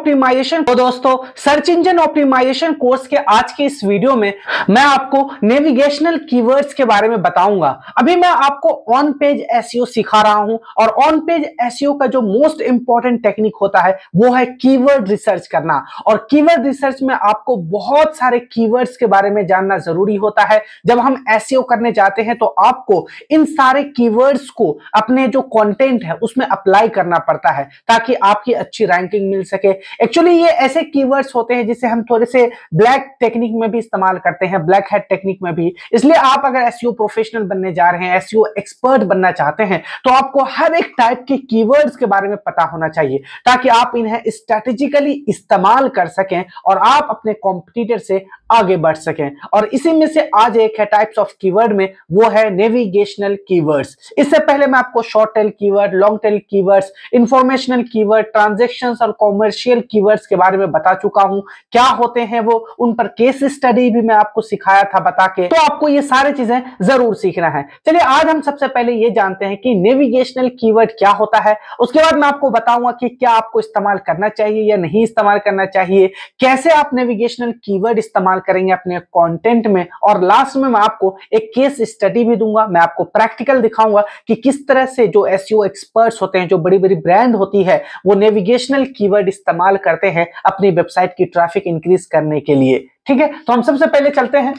Optimisation. तो दोस्तों, search engine optimisation course के आज के इस वीडियो में मैं आपको नेविगेशनल कीवर्ड्स के बारे में बताऊंगा। अभी मैं आपको ऑन पेज एसईओ सिखा रहा हूं और ऑन पेज एसईओ का जो मोस्ट इंपॉर्टेंट टेक्निक होता है वो है कीवर्ड रिसर्च करना। और कीवर्ड रिसर्च में आपको बहुत सारे कीवर्ड्स के बारे में जानना जरूरी होता है। जब हम एसईओ करने जाते हैं तो आपको इन सारे कीवर्ड्स को अपने जो कंटेंट है उसमें अप्लाई करना पड़ता है ताकि आपकी अच्छी रैंकिंग मिल सके। एक्चुअली ये ऐसे कीवर्ड्स होते हैं जिसे हम थोड़े से ब्लैक टेक्निक में भी इस्तेमाल करते हैं, ब्लैक हैट टेक्निक में भी। इसलिए आप अगर एसईओ प्रोफेशनल बनने जा रहे हैं, एसईओ एक्सपर्ट बनना चाहते हैं, तो आपको हर एक टाइप के कीवर्ड्स के बारे में पता होना चाहिए ताकि आप इन्हें स्ट्रेटेजिकली इस्तेमाल कर सकें और आप अपने कॉम्पिटिटर से आगे बढ़ सकें। और इसी में से आज एक है टाइप्स ऑफ कीवर्ड में, वो है नेविगेशनल कीवर्ड्स। इससे पहले मैं आपको short tail keyword, long tail keywords, informational keyword, transactions और कॉमर्शियल कीवर्ड्स के बारे में बता चुका हूं। क्या होते हैं वो, उन पर केस स्टडी भी मैं आपको सिखाया था बता के। तो आपको ये सारी चीजें जरूर सीखना है। चलिए आज हम सबसे पहले ये जानते हैं कि नेविगेशनल कीवर्ड क्या होता है। उसके बाद मैं आपको बताऊंगा कि क्या आपको इस्तेमाल करना चाहिए या नहीं इस्तेमाल करना चाहिए, कैसे आप नेविगेशनल कीवर्ड इस्तेमाल करेंगे अपने कंटेंट में, और लास्ट में मैं आपको एक केस स्टडी भी दूंगा। मैं आपको प्रैक्टिकल दिखाऊंगा कि किस तरह से जो एसईओ एक्सपर्ट्स होते हैं, जो बड़ी बड़ी ब्रांड होती है, वो नेविगेशनल कीवर्ड इस्तेमाल करते हैं अपनी वेबसाइट की ट्रैफिक इंक्रीज करने के लिए। ठीक है, तो हम सबसे पहले चलते हैं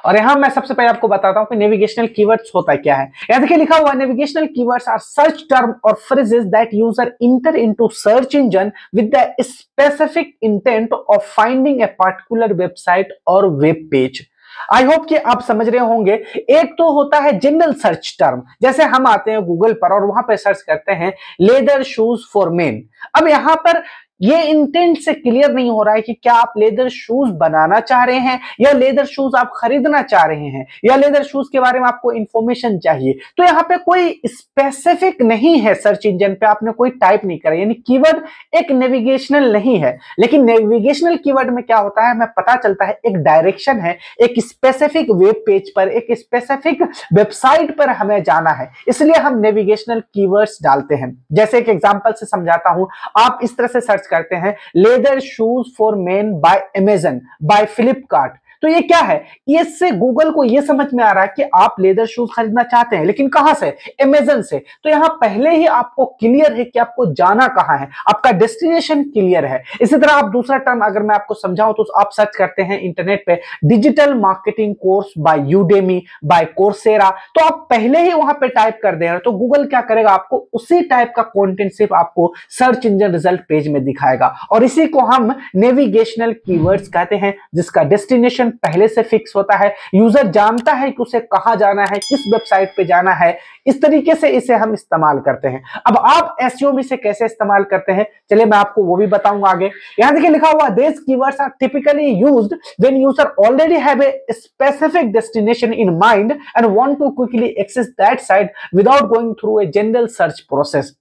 और यहां मैं सबसे पहले आपको बताता हूं कि नेविगेशनल कीवर्ड्स होता क्या है। यहां देखिए लिखा हुआ है, navigational keywords are search term और phrases that user enter into search engine with the specific intent of finding a particular website और वेब पेज। आई होप कि आप समझ रहे होंगे। एक तो होता है जनरल सर्च टर्म, जैसे हम आते हैं गूगल पर और वहां पे सर्च करते हैं लेदर शूज फॉर मेन। अब यहां पर ये इंटेंट से क्लियर नहीं हो रहा है कि क्या आप लेदर शूज बनाना चाह रहे हैं या लेदर शूज आप खरीदना चाह रहे हैं या लेदर शूज के बारे में आपको इंफॉर्मेशन चाहिए। तो यहाँ पे कोई स्पेसिफिक नहीं है, सर्च इंजन पे आपने कोई टाइप नहीं करा, यानी कीवर्ड एक नेविगेशनल नहीं है। लेकिन नेविगेशनल कीवर्ड में क्या होता है, हमें पता चलता है एक डायरेक्शन है, एक स्पेसिफिक वेब पेज पर, एक स्पेसिफिक वेबसाइट पर हमें जाना है, इसलिए हम नेविगेशनल कीवर्ड्स डालते हैं। जैसे एक एग्जांपल से समझाता हूं, आप इस तरह से सर्च करते हैं leather shoes for men by Amazon by Flipkart. तो ये क्या है, इससे गूगल को ये समझ में आ रहा है कि आप लेदर शूज खरीदना चाहते हैं, लेकिन कहां से, अमेजन से। तो यहां पहले ही आपको क्लियर है कि आपको जाना कहां है, आपका डेस्टिनेशन क्लियर है। इसी तरह आप दूसरा टर्म अगर मैं आपको समझाऊं तो आप सर्च करते हैं इंटरनेट पे digital marketing course by Udemy by Coursera, तो आप पहले ही वहां पे टाइप कर दे रहे हैं, तो गूगल क्या करेगा, आपको उसी टाइप का कंटेंट सिर्फ आपको सर्च इंजन रिजल्ट पेज में दिखाएगा। और इसी को हम नेविगेशनल कीवर्ड्स कहते हैं, जिसका डेस्टिनेशन पहले से फिक्स होता है, यूजर जानता है कि उसे कहां जाना है, किस वेबसाइट पे जाना है। इस तरीके से इसे हम इस्तेमाल करते हैं। अब आप एसईओ में से कैसे इस्तेमाल करते हैं, चलिए मैं आपको वो भी बताऊंगा आगे। यहां देखिए लिखा हुआ, this keywords are typically used when user already have a specific destination in mind and want to quickly access that site without going through a general search process.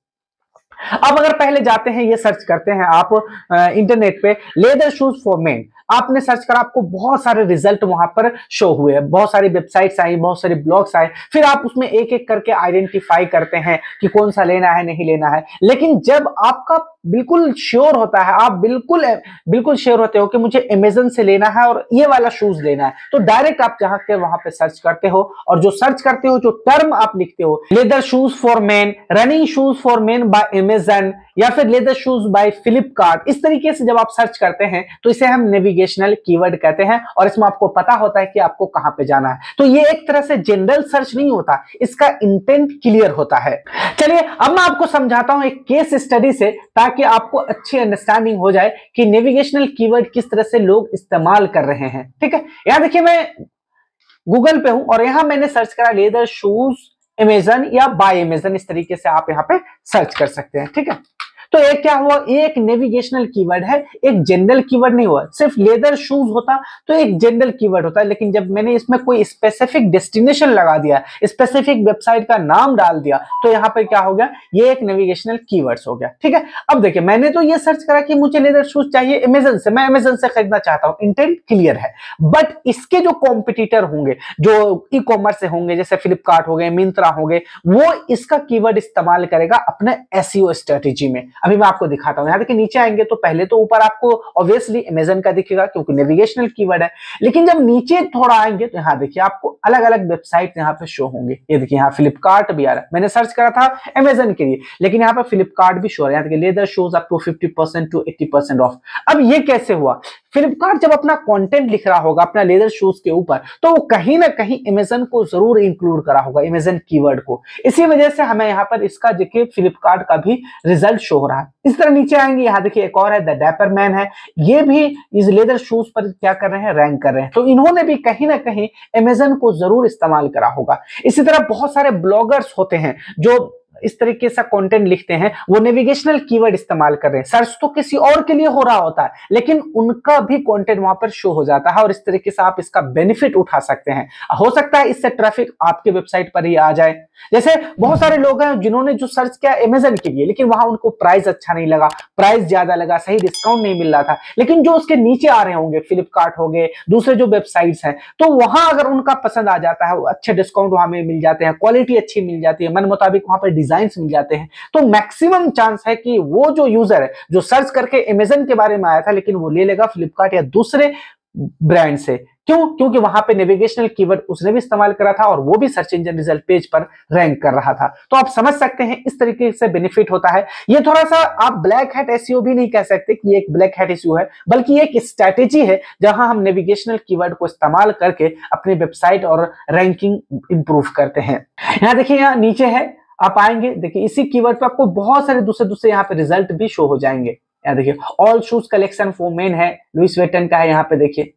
अब अगर पहले जाते हैं, ये सर्च करते हैं आप इंटरनेट पे लेदर शूज फॉर मेन, आपने सर्च करा, आपको बहुत सारे रिजल्ट वहां पर शो हुए, बहुत सारी वेबसाइट्स आई, बहुत सारे ब्लॉग्स आए, फिर आप उसमें एक एक करके आइडेंटिफाई करते हैं कि कौन सा लेना है, नहीं लेना है। लेकिन जब आपका बिल्कुल श्योर होता है, आप बिल्कुल श्योर होते हो कि मुझे अमेजन से लेना है और ये वाला शूज लेना है, तो डायरेक्ट आप जहां के वहां पे सर्च करते हो, और जो सर्च करते हो, जो टर्म आप लिखते हो, leather shoes for men, running shoes for men by Amazon या फिर लेदर शूज बाय फ्लिपकार्ट, इस तरीके से जब आप सर्च करते हैं तो इसे हम नेविगेशनल कीवर्ड कहते हैं। और इसमें आपको पता होता है कि आपको कहां पे जाना है। तो ये एक तरह से जनरल सर्च नहीं होता, इसका इंटेंट क्लियर होता है। चलिए अब मैं आपको समझाता हूं एक केस स्टडी से, ताकि आपको अच्छी अंडरस्टैंडिंग हो जाए कि नेविगेशनल कीवर्ड किस तरह से लोग इस्तेमाल कर रहे हैं। ठीक है, यहां देखिए मैं गूगल पे हूं और यहां मैंने सर्च करा लेदर शूज अमेजन या बाय अमेजन, इस तरीके से आप यहां पे सर्च कर सकते हैं। ठीक है, तो एक क्या हुआ, एक नेविगेशनल कीवर्ड है, एक जनरल कीवर्ड नहीं हुआ। सिर्फ लेदर शूज होता तो एक जनरल कीवर्ड होता है, लेकिन जब मैंने इसमें कोई स्पेसिफिक डेस्टिनेशन लगा दिया, स्पेसिफिक वेबसाइट का नाम डाल दिया, तो यहाँ पे क्या हो गया, ये एक नेविगेशनल कीवर्ड्स हो गया। ठीक है, अब देखिए मैंने तो ये सर्च करा कि मुझे लेदर शूज चाहिए अमेजन से, मैं अमेजन से खरीदना चाहता हूं, इंटेंट क्लियर है। बट इसके जो कॉम्पिटिटर होंगे, जो ई कॉमर्स से होंगे, जैसे फ्लिपकार्ट हो गए, मिंत्रा हो गए, वो इसका कीवर्ड इस्तेमाल करेगा अपने एसईओ स्ट्रेटेजी में। अभी मैं आपको दिखाता हूँ। यहाँ देखिए नीचे आएंगे तो पहले तो ऊपर आपको ऑब्वियसली अमेजन का दिखेगा क्योंकि नेविगेशनल कीवर्ड है, लेकिन जब नीचे थोड़ा आएंगे तो यहाँ देखिए आपको अलग अलग वेबसाइट यहाँ पे शो होंगे। ये देखिए यहाँ फ्लिपकार्ट भी आ रहा है, मैंने सर्च करा था अमेजन के लिए लेकिन यहाँ पे फ्लिपकार्ट भी शो है। यहाँ देखिए leather shoes up to 50% to 80% off. अब ये कैसे हुआ? फ्लिपकार्ट जब अपना कंटेंट लिख रहा होगा अपना लेदर शूज के ऊपर तो वो कहीं ना कहीं अमेजन को जरूर इंक्लूड करा होगा, अमेजन कीवर्ड को। इसी वजह से हमें यहाँ पर इसका देखिए फ्लिपकार्ट का भी रिजल्ट शो हो रहा है। इस तरह नीचे आएंगे, यहाँ देखिए एक और है द डैपर मैन है, ये भी इस लेदर शूज पर क्या कर रहे हैं, रैंक कर रहे हैं। तो इन्होंने भी कहीं ना कहीं अमेजन को जरूर इस्तेमाल करा होगा। इसी तरह बहुत सारे ब्लॉगर्स होते हैं जो इस तरीके से कंटेंट लिखते हैं, वो नेविगेशनल कीवर्ड इस्तेमाल कर रहे हैं। सर्च तो किसी और के लिए हो रहा होता है लेकिन उनका भी कंटेंट वहां पर शो हो जाता है और इस तरीके से आप इसका बेनिफिट उठा सकते हैं। हो सकता है इससे ट्रैफिक आपके वेबसाइट पर ही आ जाए। जैसे बहुत सारे लोग हैं जिन्होंने जो सर्च किया अमेजन के लिए लेकिन वहां उनको प्राइस अच्छा नहीं लगा, प्राइस ज्यादा लगा, सही डिस्काउंट नहीं मिल रहा था, लेकिन जो उसके नीचे आ रहे होंगे फ्लिपकार्ट हो गए, दूसरे जो वेबसाइट्स हैं, तो वहां अगर उनका पसंद आ जाता है, अच्छे डिस्काउंट वहां में मिल जाते हैं, क्वालिटी अच्छी मिल जाती है, मन मुताबिक वहां पर डिजाइन मिल जाते हैं, तो मैक्सिमम चांस है कि वो जो यूजर है जो सर्च करके अमेजन के बारे में आया था लेकिन वो ले लेगा फ्लिपकार्ट या दूसरे ब्रांड से। क्यों? क्योंकि वहां पे नेविगेशनल कीवर्ड उसने भी इस्तेमाल करा था और वो भी सर्च इंजन रिजल्ट पेज पर रैंक कर रहा था। तो आप समझ सकते हैं इस तरीके से बेनिफिट होता है। ये थोड़ा सा आप ब्लैक हैट एसईओ भी नहीं कह सकते कि ये एक ब्लैक हैट एसईओ है, बल्कि ये एक स्ट्रैटेजी है जहां हम नेविगेशनल कीवर्ड को इस्तेमाल करके अपनी वेबसाइट और रैंकिंग इंप्रूव करते हैं। यहाँ देखिए, यहाँ नीचे है, आप आएंगे देखिए इसी कीवर्ड पे आपको बहुत सारे दूसरे यहाँ पे रिजल्ट भी शो हो जाएंगे। यहाँ देखिए all shoes collection for main है, लुइस वेटन का है, यहाँ पे देखिए।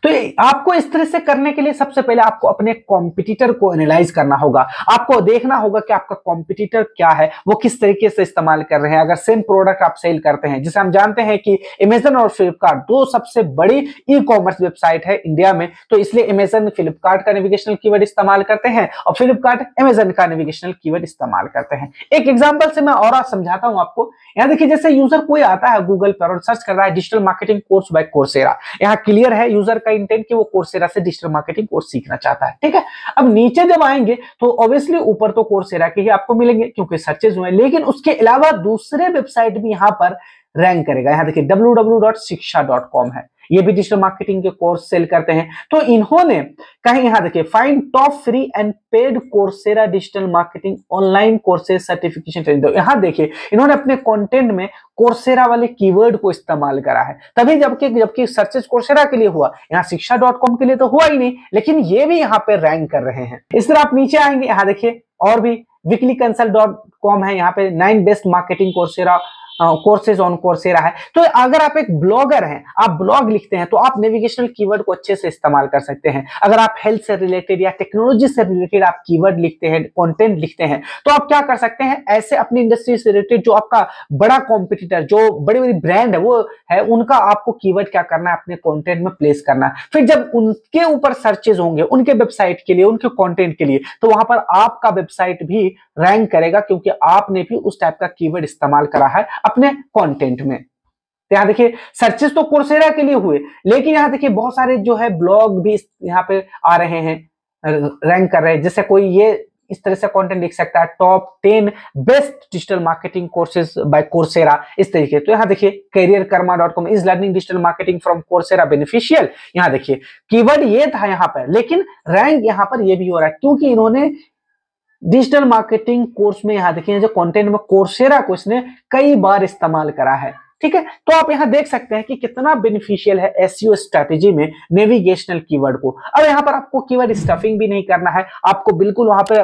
तो आपको इस तरह से करने के लिए सबसे पहले आपको अपने कॉम्पिटिटर को एनालाइज करना होगा। आपको देखना होगा कि आपका कॉम्पिटिटर क्या है, वो किस तरीके से इस्तेमाल कर रहे हैं। अगर सेम प्रोडक्ट आप सेल करते हैं, जिसे हम जानते हैं कि अमेजन और फ्लिपकार्ट दो सबसे बड़ी ई कॉमर्स वेबसाइट है इंडिया में, तो इसलिए अमेजन फ्लिपकार्ट का नेविगेशनल कीवर्ड इस्तेमाल करते हैं और फ्लिपकार्ट अमेजन का नेविगेशनल कीवर्ड इस्तेमाल करते हैं। एक एग्जाम्पल से मैं और समझाता हूं आपको। यहाँ देखिए जैसे यूजर कोई आता है गूगल पर और सर्च कर रहा है digital marketing course by Coursera, यहाँ क्लियर है यूजर का इंटेंट कि वो कोर्सेरा से डिजिटल मार्केटिंग कोर्स सीखना चाहता है। ठीक है, अब नीचे जब आएंगे तो ऑब्वियसली ऊपर तो कोर्सेरा के ही आपको मिलेंगे क्योंकि सर्चेज हुए, लेकिन उसके अलावा दूसरे वेबसाइट भी यहाँ पर रैंक करेगा। यहाँ देखिए www.shiksha.com है, ये भी डिजिटल मार्केटिंग के कोर्स सेल करते हैं। तो इन्होंने कहीं यहाँ देखिए find top free and paid Coursera digital marketing online courses certification training, यहाँ देखिए इन्होंने अपने कंटेंट में कोर्सेरा वाले कीवर्ड को इस्तेमाल करा है, तभी जबकि सर्चेज कोर्सेरा के लिए हुआ, यहाँ शिक्षा.com के लिए तो हुआ ही नहीं, लेकिन ये भी यहाँ पे रैंक कर रहे हैं। इस तरह आप नीचे आएंगे, यहाँ देखिए और भी weeklyconsult.com है, यहाँ पे 9 best marketing Coursera courses on Coursera है। तो अगर आप एक ब्लॉगर हैं, आप ब्लॉग लिखते हैं, तो आप नेविगेशनल कीवर्ड को अच्छे से इस्तेमाल कर सकते हैं। अगर आप हेल्थ से रिलेटेड या टेक्नोलॉजी से रिलेटेड आप कीवर्ड लिखते हैं, कंटेंट लिखते हैं, तो आप क्या कर सकते हैं, ऐसे अपनी इंडस्ट्री से रिलेटेड जो आपका बड़ा कॉम्पिटिटर, जो बड़ी बड़ी ब्रांड है वो है, उनका आपको कीवर्ड क्या करना है, अपने कंटेंट में प्लेस करना है। फिर जब उनके ऊपर सर्चेज होंगे उनके वेबसाइट के लिए, उनके कंटेंट के लिए, तो वहां पर आपका वेबसाइट भी रैंक करेगा क्योंकि आपने भी उस टाइप का कीवर्ड इस्तेमाल करा है अपने कंटेंट में। तो यहाँ देखिए सर्चेस तो कोर्सेरा के लिए हुए, लेकिन यहाँ देखिए बहुत सारे जो है ब्लॉग भी यहाँ पे आ रहे हैं, रैंक कर रहे हैं। जैसे कोई ये इस तरह से कंटेंट लिख सकता है, top 10 best digital marketing courses by Coursera, इस तरीके। तो यहाँ देखिए careerkarma.com is learning digital marketing from Coursera beneficial, यहाँ देखिए कीवर्ड ये था यहाँ पर, लेकिन रैंक यहाँ पर ये भी हो रहा है क्योंकि इन्होंने डिजिटल मार्केटिंग कोर्स में, यहाँ देखिए जो कंटेंट में कोर्सेरा को इसने कई बार इस्तेमाल करा है। ठीक है, तो आप यहाँ देख सकते हैं कि कितना बेनिफिशियल है एसईओ स्ट्रेटेजी में नेविगेशनल कीवर्ड को। अब यहाँ पर आपको कीवर्ड स्टफिंग भी नहीं करना है, आपको बिल्कुल वहां पे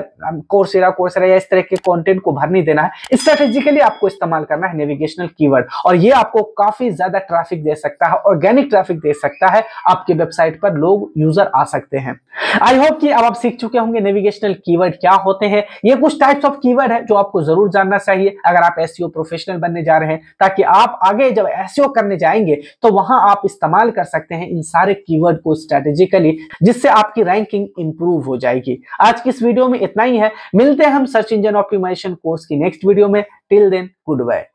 कोर्सेरा या इस तरह के कंटेंट को भर नहीं देना है। स्ट्रेटेजिकली आपको इस्तेमाल करना है नेविगेशनल कीवर्ड, और ये आपको काफी ज्यादा ट्रैफिक दे सकता है, ऑर्गेनिक ट्रैफिक दे सकता है, आपके वेबसाइट पर लोग यूजर आ सकते हैं। आई होप कि अब आप सीख चुके होंगे नेविगेशनल कीवर्ड क्या होते हैं। ये कुछ टाइप्स ऑफ कीवर्ड है जो आपको जरूर जानना चाहिए अगर आप एसईओ प्रोफेशनल बनने जा रहे हैं, ताकि आप आगे जब एसईओ करने जाएंगे तो वहां आप इस्तेमाल कर सकते हैं इन सारे कीवर्ड को स्ट्रेटेजिकली, जिससे आपकी रैंकिंग इंप्रूव हो जाएगी। आज की इस वीडियो में इतना ही है, मिलते हैं हम सर्च इंजन ऑप्टिमाइजेशन कोर्स की नेक्स्ट वीडियो में। Till then good bye.